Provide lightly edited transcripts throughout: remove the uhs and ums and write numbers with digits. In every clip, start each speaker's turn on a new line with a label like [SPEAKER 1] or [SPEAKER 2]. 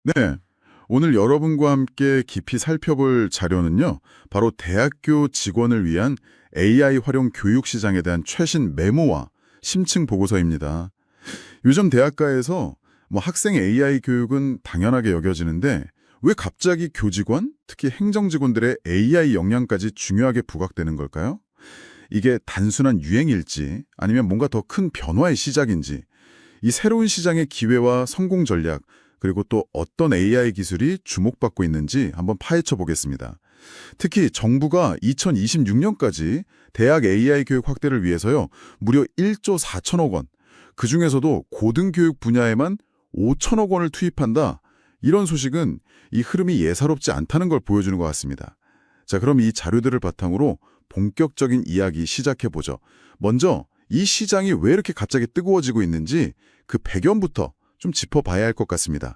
[SPEAKER 1] 네. 오늘 여러분과 함께 깊이 살펴볼 자료는요, 바로 대학교 직원을 위한 AI 활용 교육 시장에 대한 최신 메모와 심층 보고서입니다. 요즘 대학가에서 학생 AI 교육은 당연하게 여겨지는데 왜 갑자기 교직원, 특히 행정직원들의 AI 역량까지 중요하게 부각되는 걸까요? 이게 단순한 유행일지 아니면 뭔가 더 큰 변화의 시작인지 이 새로운 시장의 기회와 성공 전략 그리고 또 어떤 AI 기술이 주목받고 있는지 한번 파헤쳐 보겠습니다. 특히 정부가 2026년까지 대학 AI 교육 확대를 위해서요. 무려 1조 4천억 원, 그중에서도 고등교육 분야에만 5천억 원을 투입한다. 이런 소식은 이 흐름이 예사롭지 않다는 걸 보여주는 것 같습니다. 자, 그럼 이 자료들을 바탕으로 본격적인 이야기 시작해보죠. 먼저 이 시장이 왜 이렇게 갑자기 뜨거워지고 있는지 그 배경부터 좀 짚어봐야 할 것 같습니다.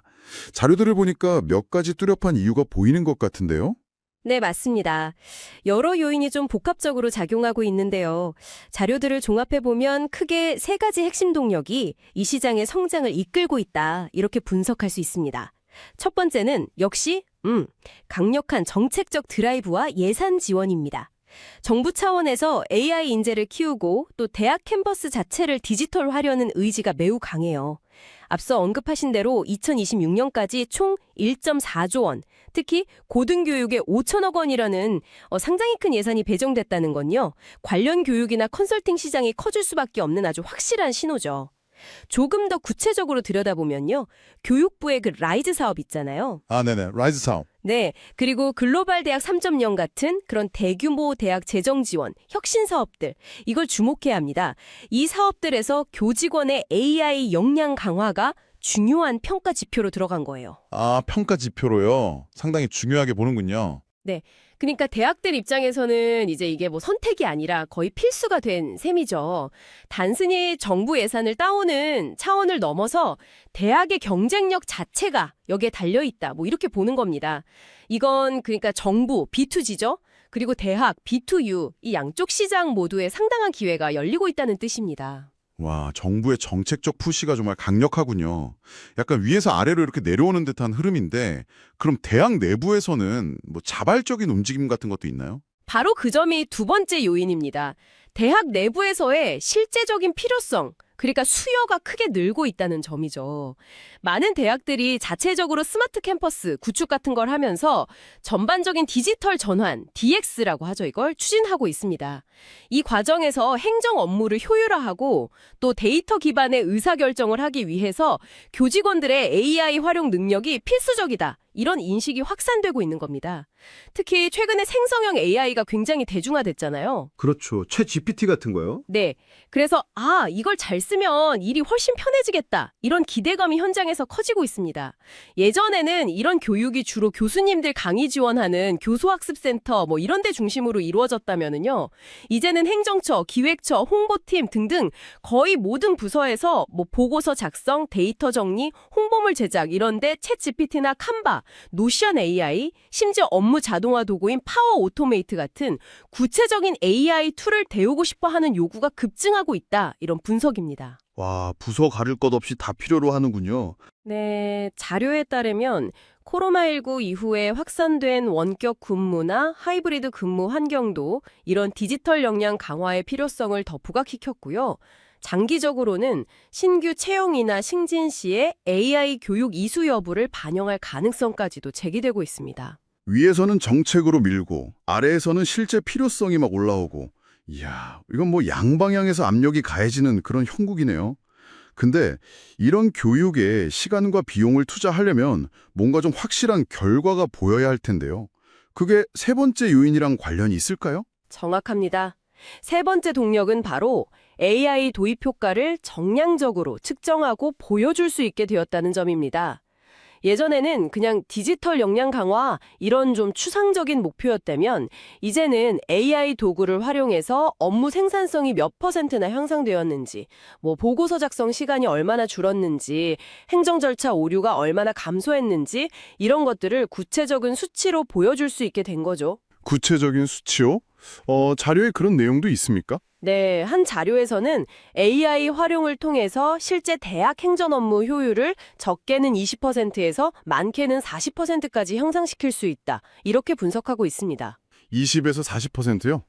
[SPEAKER 1] 자료들을 보니까 몇 가지 뚜렷한 이유가 보이는 것 같은데요.
[SPEAKER 2] 네, 맞습니다. 여러 요인이 좀 복합적으로 작용하고 있는데요. 자료들을 종합해보면 크게 세 가지 핵심 동력이 이 시장의 성장을 이끌고 있다, 이렇게 분석할 수 있습니다. 첫 번째는 역시 강력한 정책적 드라이브와 예산 지원입니다. 정부 차원에서 AI 인재를 키우고 또 대학 캠퍼스 자체를 디지털화하려는 의지가 매우 강해요. 앞서 언급하신 대로 2026년까지 총 1.4조 원, 특히 고등교육에 5천억 원이라는 상당히 큰 예산이 배정됐다는 건요. 관련 교육이나 컨설팅 시장이 커질 수밖에 없는 아주 확실한 신호죠. 조금 더 구체적으로 들여다보면요. 교육부의 그 라이즈 사업 있잖아요.
[SPEAKER 3] 네네. 라이즈 사업.
[SPEAKER 2] 네, 그리고 글로벌 대학 3.0 같은 그런 대규모 대학 재정 지원, 혁신 사업들, 이걸 주목해야 합니다. 이 사업들에서 교직원의 AI 역량 강화가 중요한 평가 지표로 들어간 거예요.
[SPEAKER 3] 평가 지표로요. 상당히 중요하게 보는군요.
[SPEAKER 2] 네, 그러니까 대학들 입장에서는 이제 이게 뭐 선택이 아니라 거의 필수가 된 셈이죠. 단순히 정부 예산을 따오는 차원을 넘어서 대학의 경쟁력 자체가 여기에 달려있다, 뭐 이렇게 보는 겁니다. 이건 그러니까 정부, B2G죠. 그리고 대학, B2U, 이 양쪽 시장 모두에 상당한 기회가 열리고 있다는 뜻입니다.
[SPEAKER 1] 와, 정부의 정책적 푸시가 정말 강력하군요. 약간 위에서 아래로 이렇게 내려오는 듯한 흐름인데, 그럼 대학 내부에서는 자발적인 움직임 같은 것도 있나요?
[SPEAKER 2] 바로 그 점이 두 번째 요인입니다. 대학 내부에서의 실제적인 필요성, 그러니까 수요가 크게 늘고 있다는 점이죠. 많은 대학들이 자체적으로 스마트 캠퍼스 구축 같은 걸 하면서 전반적인 디지털 전환, DX라고 하죠. 이걸 추진하고 있습니다. 이 과정에서 행정 업무를 효율화하고 또 데이터 기반의 의사결정을 하기 위해서 교직원들의 AI 활용 능력이 필수적이다. 이런 인식이 확산되고 있는 겁니다. 특히 최근에 생성형 AI가 굉장히 대중화됐잖아요.
[SPEAKER 4] 그렇죠. 챗 GPT 같은 거요?
[SPEAKER 2] 네. 그래서 이걸 잘 쓰면 일이 훨씬 편해지겠다. 이런 기대감이 현장에서 커지고 있습니다. 예전에는 이런 교육이 주로 교수님들 강의 지원하는 교수학습센터 뭐 이런 데 중심으로 이루어졌다면은요. 이제는 행정처, 기획처, 홍보팀 등등 거의 모든 부서에서 뭐 보고서 작성, 데이터 정리, 홍보물 제작 이런 데 챗 GPT나 칸바, 노션 AI, 심지어 업무 자동화 도구인 파워 오토메이트 같은 구체적인 AI 툴을 배우고 싶어 하는 요구가 급증하고 있다. 이런 분석입니다.
[SPEAKER 4] 와, 부서 가릴 것 없이 다 필요로 하는군요.
[SPEAKER 2] 네, 자료에 따르면 코로나19 이후에 확산된 원격 근무나 하이브리드 근무 환경도 이런 디지털 역량 강화의 필요성을 더 부각시켰고요. 장기적으로는 신규 채용이나 승진 시에 AI 교육 이수 여부를 반영할 가능성까지도 제기되고 있습니다.
[SPEAKER 1] 위에서는 정책으로 밀고 아래에서는 실제 필요성이 막 올라오고 이야, 이건 양방향에서 압력이 가해지는 그런 형국이네요. 근데 이런 교육에 시간과 비용을 투자하려면 뭔가 좀 확실한 결과가 보여야 할 텐데요. 그게 세 번째 요인이랑 관련이 있을까요?
[SPEAKER 2] 정확합니다. 세 번째 동력은 바로 AI 도입 효과를 정량적으로 측정하고 보여줄 수 있게 되었다는 점입니다. 예전에는 그냥 디지털 역량 강화 이런 좀 추상적인 목표였다면 이제는 AI 도구를 활용해서 업무 생산성이 몇 %나 향상되었는지, 뭐 보고서 작성 시간이 얼마나 줄었는지, 행정 절차 오류가 얼마나 감소했는지 이런 것들을 구체적인 수치로 보여줄 수 있게 된 거죠.
[SPEAKER 1] 구체적인 수치요?
[SPEAKER 5] 자료에 그런 내용도 있습니까?
[SPEAKER 2] 네, 한 자료에서는 AI 활용을 통해서 실제 대학 행정 업무 효율을 적게는 20%에서 많게는 40%까지 향상시킬 수 있다. 이렇게 분석하고 있습니다.
[SPEAKER 5] 20에서 40%요?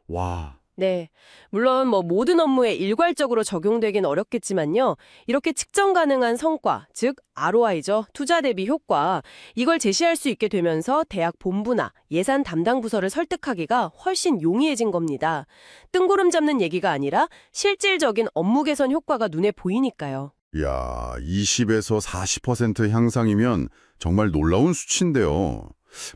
[SPEAKER 5] 와,
[SPEAKER 2] 네. 물론 모든 업무에 일괄적으로 적용되긴 어렵겠지만요. 이렇게 측정 가능한 성과, 즉 ROI죠. 투자 대비 효과. 이걸 제시할 수 있게 되면서 대학 본부나 예산 담당 부서를 설득하기가 훨씬 용이해진 겁니다. 뜬구름 잡는 얘기가 아니라 실질적인 업무 개선 효과가 눈에 보이니까요.
[SPEAKER 1] 야, 20에서 40% 향상이면 정말 놀라운 수치인데요.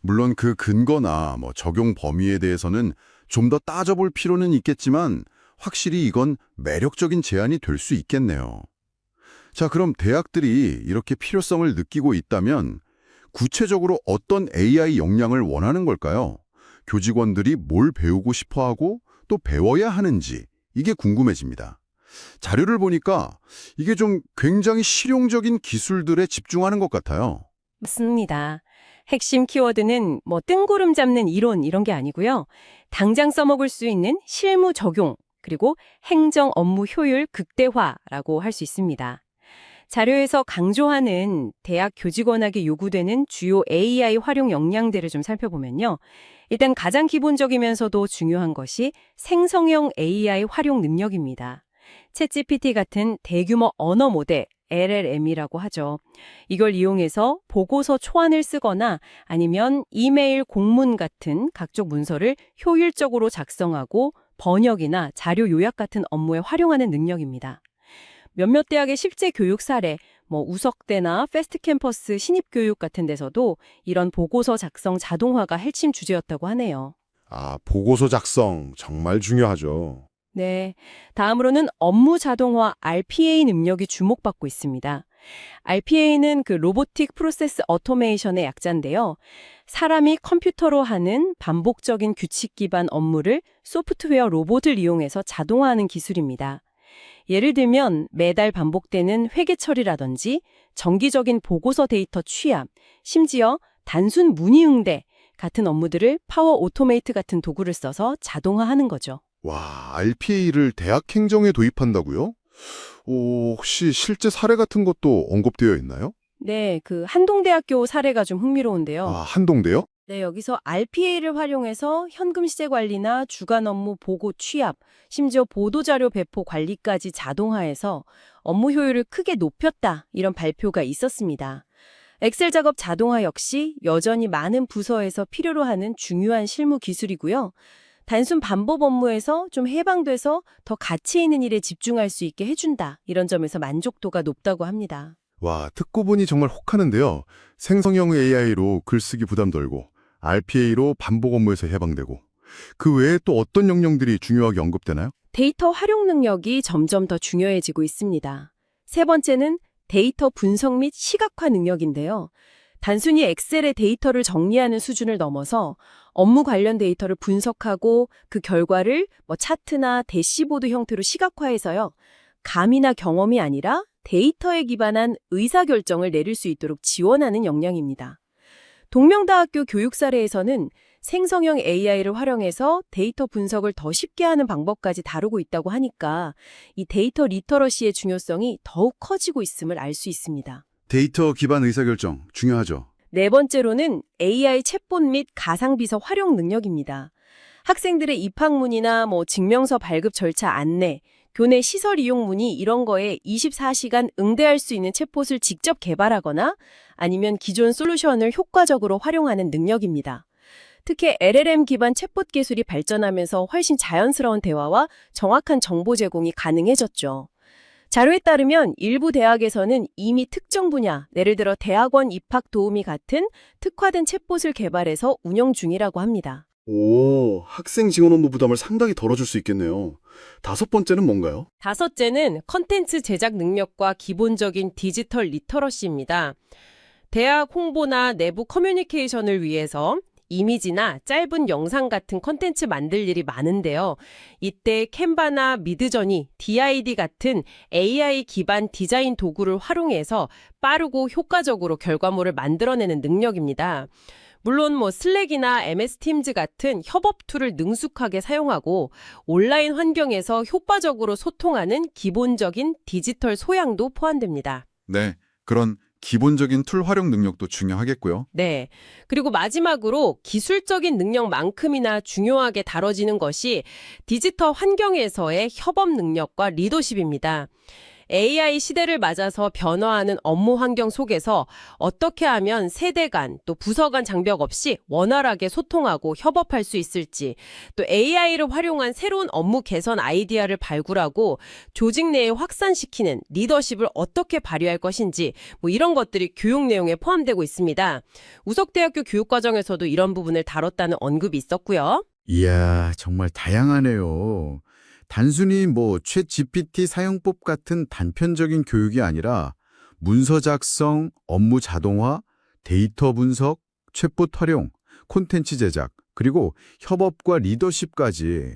[SPEAKER 1] 물론 그 근거나 적용 범위에 대해서는 좀 더 따져볼 필요는 있겠지만 확실히 이건 매력적인 제안이 될 수 있겠네요. 자, 그럼 대학들이 이렇게 필요성을 느끼고 있다면 구체적으로 어떤 AI 역량을 원하는 걸까요? 교직원들이 뭘 배우고 싶어하고 또 배워야 하는지 이게 궁금해집니다. 자료를 보니까 이게 좀 굉장히 실용적인 기술들에 집중하는 것 같아요.
[SPEAKER 2] 맞습니다. 핵심 키워드는 뜬구름 잡는 이론 이런 게 아니고요. 당장 써먹을 수 있는 실무 적용, 그리고 행정 업무 효율 극대화라고 할 수 있습니다. 자료에서 강조하는 대학 교직원에게 요구되는 주요 AI 활용 역량들을 좀 살펴보면요. 일단 가장 기본적이면서도 중요한 것이 생성형 AI 활용 능력입니다. 챗GPT 같은 대규모 언어 모델, LLM이라고 하죠. 이걸 이용해서 보고서 초안을 쓰거나 아니면 이메일 공문 같은 각종 문서를 효율적으로 작성하고 번역이나 자료 요약 같은 업무에 활용하는 능력입니다. 몇몇 대학의 실제 교육 사례, 우석대나 패스트캠퍼스 신입교육 같은 데서도 이런 보고서 작성 자동화가 핵심 주제였다고 하네요.
[SPEAKER 5] 보고서 작성 정말 중요하죠.
[SPEAKER 2] 네. 다음으로는 업무 자동화 RPA 능력이 주목받고 있습니다. RPA는 로보틱 프로세스 어토메이션의 약자인데요. 사람이 컴퓨터로 하는 반복적인 규칙 기반 업무를 소프트웨어 로봇을 이용해서 자동화하는 기술입니다. 예를 들면 매달 반복되는 회계 처리라든지 정기적인 보고서 데이터 취합, 심지어 단순 문의 응대 같은 업무들을 파워 오토메이트 같은 도구를 써서 자동화하는 거죠.
[SPEAKER 5] 와, RPA를 대학 행정에 도입한다고요? 혹시 실제 사례 같은 것도 언급되어 있나요?
[SPEAKER 2] 네, 한동대학교 사례가 좀 흥미로운데요.
[SPEAKER 5] 한동대요?
[SPEAKER 2] 네, 여기서 RPA를 활용해서 현금 시제 관리나 주간 업무 보고 취합, 심지어 보도자료 배포 관리까지 자동화해서 업무 효율을 크게 높였다, 이런 발표가 있었습니다. 엑셀 작업 자동화 역시 여전히 많은 부서에서 필요로 하는 중요한 실무 기술이고요. 단순 반복 업무에서 좀 해방돼서 더 가치 있는 일에 집중할 수 있게 해준다, 이런 점에서 만족도가 높다고 합니다.
[SPEAKER 5] 와, 듣고 보니 정말 혹하는데요. 생성형 AI로 글쓰기 부담 덜고 RPA로 반복 업무에서 해방되고 그 외에 또 어떤 역량들이 중요하게 언급되나요?
[SPEAKER 2] 데이터 활용 능력이 점점 더 중요해지고 있습니다. 세 번째는 데이터 분석 및 시각화 능력인데요. 단순히 엑셀의 데이터를 정리하는 수준을 넘어서 업무 관련 데이터를 분석하고 그 결과를 차트나 대시보드 형태로 시각화해서요. 감이나 경험이 아니라 데이터에 기반한 의사결정을 내릴 수 있도록 지원하는 역량입니다. 동명대학교 교육 사례에서는 생성형 AI를 활용해서 데이터 분석을 더 쉽게 하는 방법까지 다루고 있다고 하니까 이 데이터 리터러시의 중요성이 더욱 커지고 있음을 알 수 있습니다.
[SPEAKER 1] 데이터 기반 의사결정 중요하죠.
[SPEAKER 2] 네 번째로는 AI 챗봇 및 가상비서 활용 능력입니다. 학생들의 입학문이나 증명서 발급 절차 안내, 교내 시설 이용 문의 이런 거에 24시간 응대할 수 있는 챗봇을 직접 개발하거나 아니면 기존 솔루션을 효과적으로 활용하는 능력입니다. 특히 LLM 기반 챗봇 기술이 발전하면서 훨씬 자연스러운 대화와 정확한 정보 제공이 가능해졌죠. 자료에 따르면 일부 대학에서는 이미 특정 분야, 예를 들어 대학원 입학 도우미 같은 특화된 챗봇을 개발해서 운영 중이라고 합니다.
[SPEAKER 5] 학생 지원 업무 부담을 상당히 덜어줄 수 있겠네요. 다섯 번째는 뭔가요?
[SPEAKER 2] 다섯째는 컨텐츠 제작 능력과 기본적인 디지털 리터러시입니다. 대학 홍보나 내부 커뮤니케이션을 위해서 이미지나 짧은 영상 같은 컨텐츠 만들 일이 많은데요. 이때 캔바나 미드저니, DID 같은 AI 기반 디자인 도구를 활용해서 빠르고 효과적으로 결과물을 만들어내는 능력입니다. 물론 뭐 슬랙이나 MS 팀즈 같은 협업 툴을 능숙하게 사용하고 온라인 환경에서 효과적으로 소통하는 기본적인 디지털 소양도 포함됩니다.
[SPEAKER 1] 네, 그런 기본적인 툴 활용 능력도 중요하겠고요.
[SPEAKER 2] 네. 그리고 마지막으로 기술적인 능력만큼이나 중요하게 다뤄지는 것이 디지털 환경에서의 협업 능력과 리더십입니다. AI 시대를 맞아서 변화하는 업무 환경 속에서 어떻게 하면 세대 간 또 부서 간 장벽 없이 원활하게 소통하고 협업할 수 있을지, 또 AI를 활용한 새로운 업무 개선 아이디어를 발굴하고 조직 내에 확산시키는 리더십을 어떻게 발휘할 것인지 뭐 이런 것들이 교육 내용에 포함되고 있습니다. 우석대학교 교육과정에서도 이런 부분을 다뤘다는 언급이 있었고요.
[SPEAKER 6] 이야, 정말 다양하네요. 단순히 챗 GPT 사용법 같은 단편적인 교육이 아니라 문서 작성, 업무 자동화, 데이터 분석, 챗봇 활용, 콘텐츠 제작, 그리고 협업과 리더십까지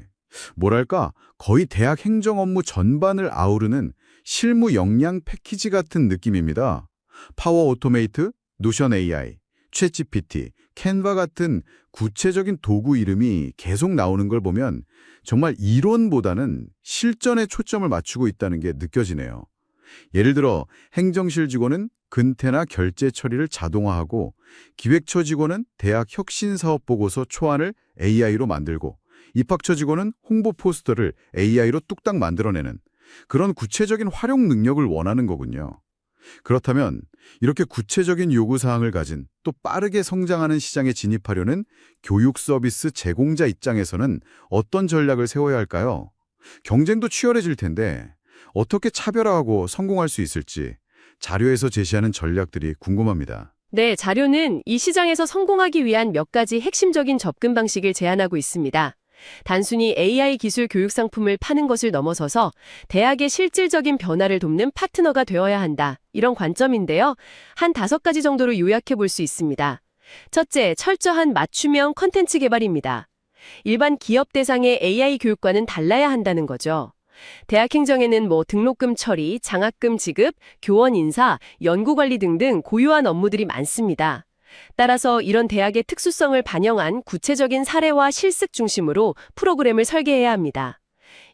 [SPEAKER 6] 뭐랄까 거의 대학 행정 업무 전반을 아우르는 실무 역량 패키지 같은 느낌입니다. 파워 오토메이트, 노션 AI, 챗 GPT, 캔바 같은 구체적인 도구 이름이 계속 나오는 걸 보면 정말 이론보다는 실전에 초점을 맞추고 있다는 게 느껴지네요. 예를 들어 행정실 직원은 근태나 결제 처리를 자동화하고 기획처 직원은 대학 혁신사업 보고서 초안을 AI로 만들고 입학처 직원은 홍보 포스터를 AI로 뚝딱 만들어내는 그런 구체적인 활용 능력을 원하는 거군요. 그렇다면 이렇게 구체적인 요구사항을 가진 또 빠르게 성장하는 시장에 진입하려는 교육 서비스 제공자 입장에서는 어떤 전략을 세워야 할까요? 경쟁도 치열해질 텐데 어떻게 차별화하고 성공할 수 있을지 자료에서 제시하는 전략들이 궁금합니다.
[SPEAKER 2] 네, 자료는 이 시장에서 성공하기 위한 몇 가지 핵심적인 접근 방식을 제안하고 있습니다. 단순히 AI 기술 교육 상품을 파는 것을 넘어서서 대학의 실질적인 변화를 돕는 파트너가 되어야 한다. 이런 관점인데요. 한 5가지 정도로 요약해 볼 수 있습니다. 첫째, 철저한 맞춤형 컨텐츠 개발입니다. 일반 기업 대상의 AI 교육과는 달라야 한다는 거죠. 대학 행정에는 등록금 처리, 장학금 지급, 교원 인사, 연구관리 등등 고유한 업무들이 많습니다. 따라서 이런 대학의 특수성을 반영한 구체적인 사례와 실습 중심으로 프로그램을 설계해야 합니다.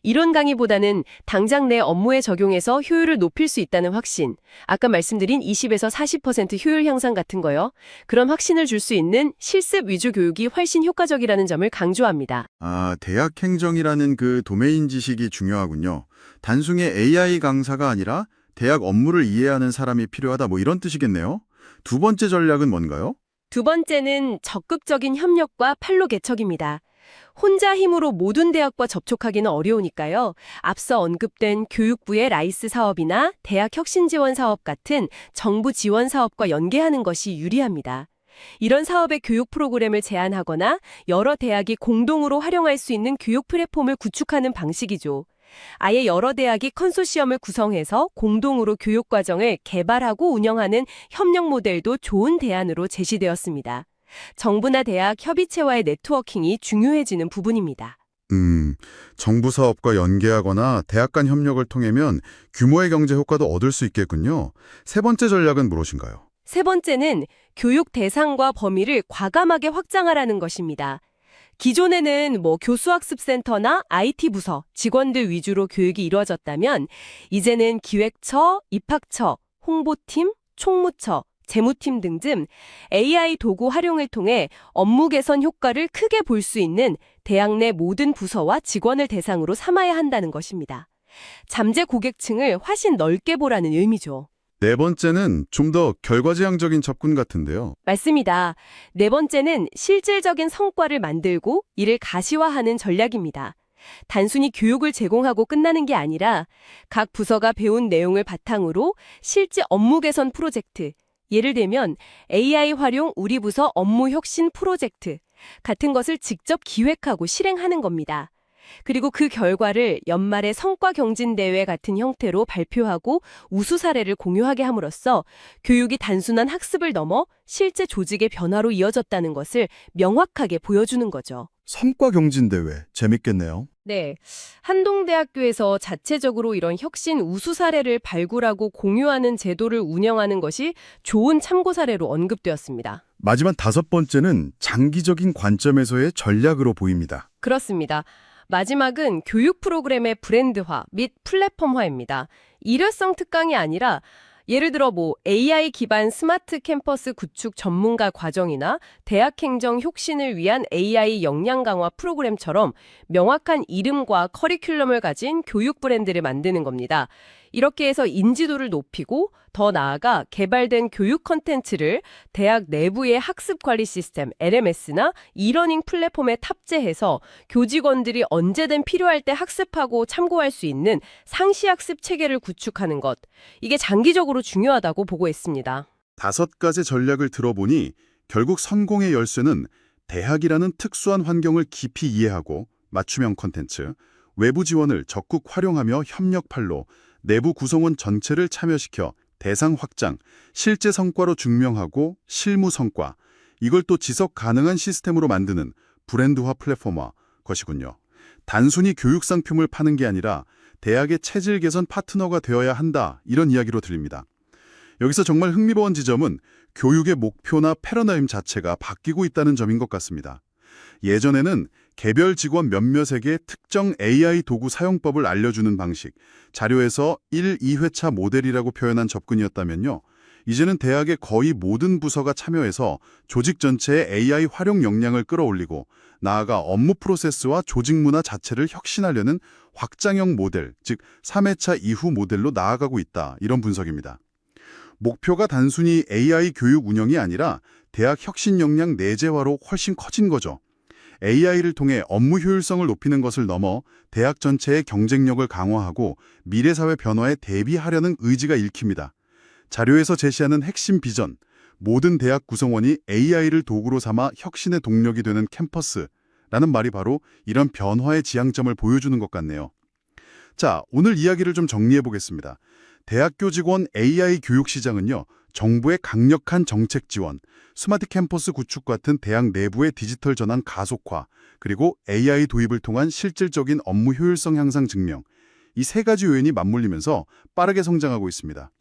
[SPEAKER 2] 이론 강의보다는 당장 내 업무에 적용해서 효율을 높일 수 있다는 확신, 아까 말씀드린 20에서 40% 효율 향상 같은 거요. 그런 확신을 줄 수 있는 실습 위주 교육이 훨씬 효과적이라는 점을 강조합니다.
[SPEAKER 1] 아, 대학 행정이라는 그 도메인 지식이 중요하군요. 단순히 AI 강사가 아니라 대학 업무를 이해하는 사람이 필요하다 이런 뜻이겠네요. 두 번째 전략은 뭔가요?
[SPEAKER 2] 두 번째는 적극적인 협력과 판로 개척입니다. 혼자 힘으로 모든 대학과 접촉하기는 어려우니까요. 앞서 언급된 교육부의 라이스 사업이나 대학 혁신 지원 사업 같은 정부 지원 사업과 연계하는 것이 유리합니다. 이런 사업의 교육 프로그램을 제안하거나 여러 대학이 공동으로 활용할 수 있는 교육 플랫폼을 구축하는 방식이죠. 아예 여러 대학이 컨소시엄을 구성해서 공동으로 교육 과정을 개발하고 운영하는 협력 모델도 좋은 대안으로 제시되었습니다. 정부나 대학 협의체와의 네트워킹이 중요해지는 부분입니다.
[SPEAKER 1] 정부 사업과 연계하거나 대학 간 협력을 통하면 규모의 경제 효과도 얻을 수 있겠군요. 세 번째 전략은 무엇인가요?
[SPEAKER 2] 세 번째는 교육 대상과 범위를 과감하게 확장하라는 것입니다. 기존에는 교수학습센터나 IT 부서, 직원들 위주로 교육이 이루어졌다면 이제는 기획처, 입학처, 홍보팀, 총무처, 재무팀 등등 AI 도구 활용을 통해 업무 개선 효과를 크게 볼 수 있는 대학 내 모든 부서와 직원을 대상으로 삼아야 한다는 것입니다. 잠재 고객층을 훨씬 넓게 보라는 의미죠.
[SPEAKER 1] 네 번째는 좀 더 결과지향적인 접근 같은데요.
[SPEAKER 2] 맞습니다. 네 번째는 실질적인 성과를 만들고 이를 가시화하는 전략입니다. 단순히 교육을 제공하고 끝나는 게 아니라 각 부서가 배운 내용을 바탕으로 실제 업무 개선 프로젝트, 예를 들면 AI 활용 우리 부서 업무 혁신 프로젝트 같은 것을 직접 기획하고 실행하는 겁니다. 그리고 그 결과를 연말에 성과 경진 대회 같은 형태로 발표하고 우수 사례를 공유하게 함으로써 교육이 단순한 학습을 넘어 실제 조직의 변화로 이어졌다는 것을 명확하게 보여주는 거죠.
[SPEAKER 4] 성과 경진 대회 재밌겠네요.
[SPEAKER 2] 네. 한동대학교에서 자체적으로 이런 혁신 우수 사례를 발굴하고 공유하는 제도를 운영하는 것이 좋은 참고 사례로 언급되었습니다.
[SPEAKER 5] 마지막 5번째는 장기적인 관점에서의 전략으로 보입니다.
[SPEAKER 2] 그렇습니다. 마지막은 교육 프로그램의 브랜드화 및 플랫폼화입니다. 일회성 특강이 아니라 예를 들어 AI 기반 스마트 캠퍼스 구축 전문가 과정이나 대학 행정 혁신을 위한 AI 역량 강화 프로그램처럼 명확한 이름과 커리큘럼을 가진 교육 브랜드를 만드는 겁니다. 이렇게 해서 인지도를 높이고 더 나아가 개발된 교육 컨텐츠를 대학 내부의 학습 관리 시스템 LMS나 이러닝 플랫폼에 탑재해서 교직원들이 언제든 필요할 때 학습하고 참고할 수 있는 상시 학습 체계를 구축하는 것. 이게 장기적으로 중요하다고 보고 있습니다.
[SPEAKER 5] 5가지 전략을 들어보니 결국 성공의 열쇠는 대학이라는 특수한 환경을 깊이 이해하고 맞춤형 콘텐츠, 외부 지원을 적극 활용하며 협력팔로 내부 구성원 전체를 참여시켜 대상 확장, 실제 성과로 증명하고 실무 성과, 이걸 또 지속 가능한 시스템으로 만드는 브랜드화 플랫폼화 것이군요. 단순히 교육 상품을 파는 게 아니라 대학의 체질 개선 파트너가 되어야 한다, 이런 이야기로 들립니다. 여기서 정말 흥미로운 지점은 교육의 목표나 패러다임 자체가 바뀌고 있다는 점인 것 같습니다. 예전에는 개별 직원 몇몇에게 특정 AI 도구 사용법을 알려주는 방식, 자료에서 1, 2회차 모델이라고 표현한 접근이었다면요. 이제는 대학의 거의 모든 부서가 참여해서 조직 전체의 AI 활용 역량을 끌어올리고 나아가 업무 프로세스와 조직 문화 자체를 혁신하려는 확장형 모델, 즉 3회차 이후 모델로 나아가고 있다, 이런 분석입니다. 목표가 단순히 AI 교육 운영이 아니라 대학 혁신 역량 내재화로 훨씬 커진 거죠. AI를 통해 업무 효율성을 높이는 것을 넘어 대학 전체의 경쟁력을 강화하고 미래사회 변화에 대비하려는 의지가 읽힙니다. 자료에서 제시하는 핵심 비전, 모든 대학 구성원이 AI를 도구로 삼아 혁신의 동력이 되는 캠퍼스라는 말이 바로 이런 변화의 지향점을 보여주는 것 같네요. 자, 오늘 이야기를 좀 정리해 보겠습니다. 대학교 직원 AI 교육 시장은요, 정부의 강력한 정책 지원, 스마트 캠퍼스 구축 같은 대학 내부의 디지털 전환 가속화, 그리고 AI 도입을 통한 실질적인 업무 효율성 향상 증명, 이 3가지 요인이 맞물리면서 빠르게 성장하고 있습니다.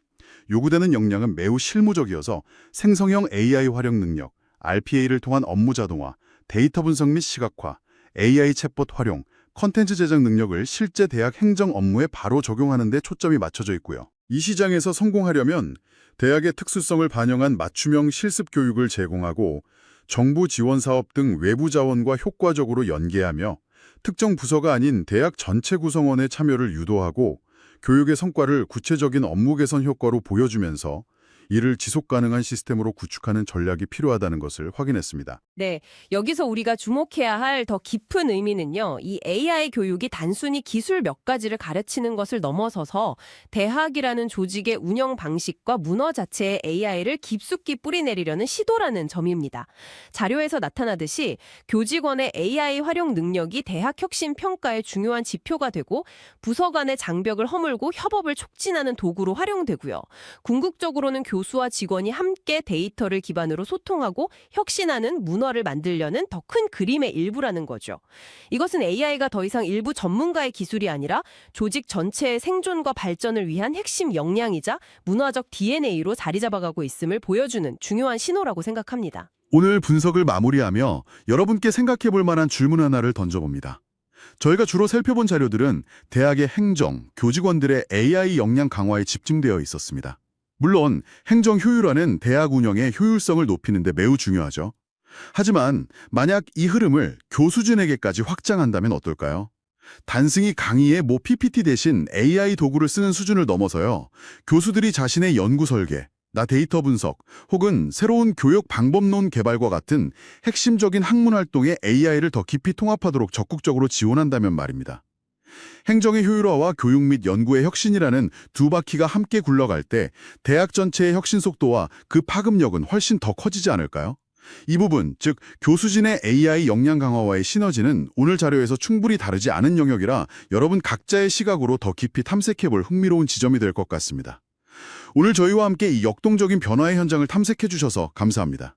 [SPEAKER 5] 요구되는 역량은 매우 실무적이어서 생성형 AI 활용 능력, RPA를 통한 업무 자동화, 데이터 분석 및 시각화, AI 챗봇 활용, 컨텐츠 제작 능력을 실제 대학 행정 업무에 바로 적용하는 데 초점이 맞춰져 있고요. 이 시장에서 성공하려면 대학의 특수성을 반영한 맞춤형 실습 교육을 제공하고 정부 지원 사업 등 외부 자원과 효과적으로 연계하며 특정 부서가 아닌 대학 전체 구성원의 참여를 유도하고 교육의 성과를 구체적인 업무 개선 효과로 보여주면서 이를 지속 가능한 시스템으로 구축하는 전략이 필요하다는 것을 확인했습니다.
[SPEAKER 2] 네, 여기서 우리가 주목해야 할 더 깊은 의미는요. 이 AI 교육이 단순히 기술 몇 가지를 가르치는 것을 넘어서서 대학이라는 조직의 운영 방식과 문화 자체에 AI를 깊숙이 뿌리내리려는 시도라는 점입니다. 자료에서 나타나듯이 교직원의 AI 활용 능력이 대학 혁신 평가의 중요한 지표가 되고 부서 간의 장벽을 허물고 협업을 촉진하는 도구로 활용되고요. 궁극적으로는 교수와 직원이 함께 데이터를 기반으로 소통하고 혁신하는 문화를 만들려는 더 큰 그림의 일부라는 거죠. 이것은 AI가 더 이상 일부 전문가의 기술이 아니라 조직 전체의 생존과 발전을 위한 핵심 역량이자 문화적 DNA로 자리 잡아가고 있음을 보여주는 중요한 신호라고 생각합니다.
[SPEAKER 5] 오늘 분석을 마무리하며 여러분께 생각해 볼 만한 질문 하나를 던져봅니다. 저희가 주로 살펴본 자료들은 대학의 행정, 교직원들의 AI 역량 강화에 집중되어 있었습니다. 물론 행정 효율화는 대학 운영의 효율성을 높이는 데 매우 중요하죠. 하지만 만약 이 흐름을 교수진에게까지 확장한다면 어떨까요? 단순히 강의에 PPT 대신 AI 도구를 쓰는 수준을 넘어서요. 교수들이 자신의 연구 설계, 데이터 분석, 혹은 새로운 교육 방법론 개발과 같은 핵심적인 학문 활동에 AI를 더 깊이 통합하도록 적극적으로 지원한다면 말입니다. 행정의 효율화와 교육 및 연구의 혁신이라는 두 바퀴가 함께 굴러갈 때 대학 전체의 혁신 속도와 그 파급력은 훨씬 더 커지지 않을까요? 이 부분, 즉 교수진의 AI 역량 강화와의 시너지는 오늘 자료에서 충분히 다르지 않은 영역이라 여러분 각자의 시각으로 더 깊이 탐색해볼 흥미로운 지점이 될 것 같습니다. 오늘 저희와 함께 이 역동적인 변화의 현장을 탐색해 주셔서 감사합니다.